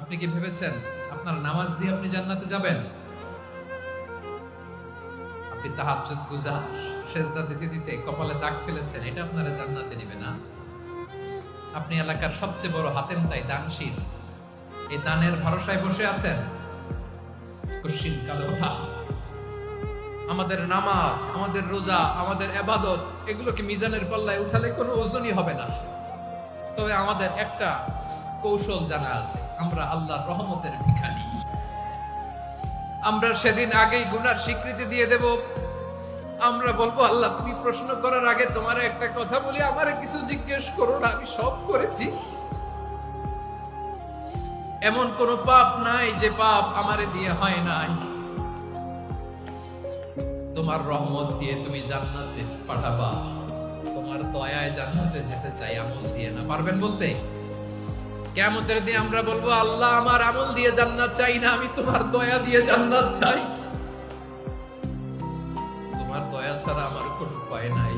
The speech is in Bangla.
আপনি কি ভেবেছেন আপনার নামাজ দিয়ে আপনি জান্নাতে যাবেন? আপনি তাহাজ্জুদ গুজার, সেজদা দিতে দিতে কপালে দাগ ফেলেছেন, এটা আপনারা জান্নাতে নেবে না? আপনি এলাকার সবচেয়ে বড় হাতেম তাই দানশীল, এই দানের ভরসায় বসে আছেন। কুশ্চিন কালো আমাদের নামাজ, আমাদের রোজা, আমাদের ইবাদত, এগুলোকে মিজানের পাল্লায় উঠালে কোনো ওজনই হবে না। তবে আমাদের একটা কৌশল জানা আছে, আমরা আল্লাহর রহমতের ভিখারি। আমরা সেদিন আগেই গুনার স্বীকৃতি দিয়ে দেব। আমরা বলবো, আল্লাহ তুমি প্রশ্ন করার আগে তোমার একটা কথা বলি, আমারে কিছু জিজ্ঞেস করো না, আমি সব করেছি। এমন কোন পাপ নাই যে পাপ আমারে দিয়ে হয় নাই। তোমার রহমত দিয়ে তুমি জান্নাতে পাঠাবা, তোমার দয়ায় জান্নাতে যেতে চাই, আমল দিয়ে না। পারবেন বলতে? কিয়ামতের দিন আমরা বলবো, আল্লাহ আমার আমল দিয়ে জান্নাত চাই না, আমি তোমার দয়া দিয়ে জান্নাত চাই। তোমার দয়া ছাড়া আমার কোনো উপায় নাই।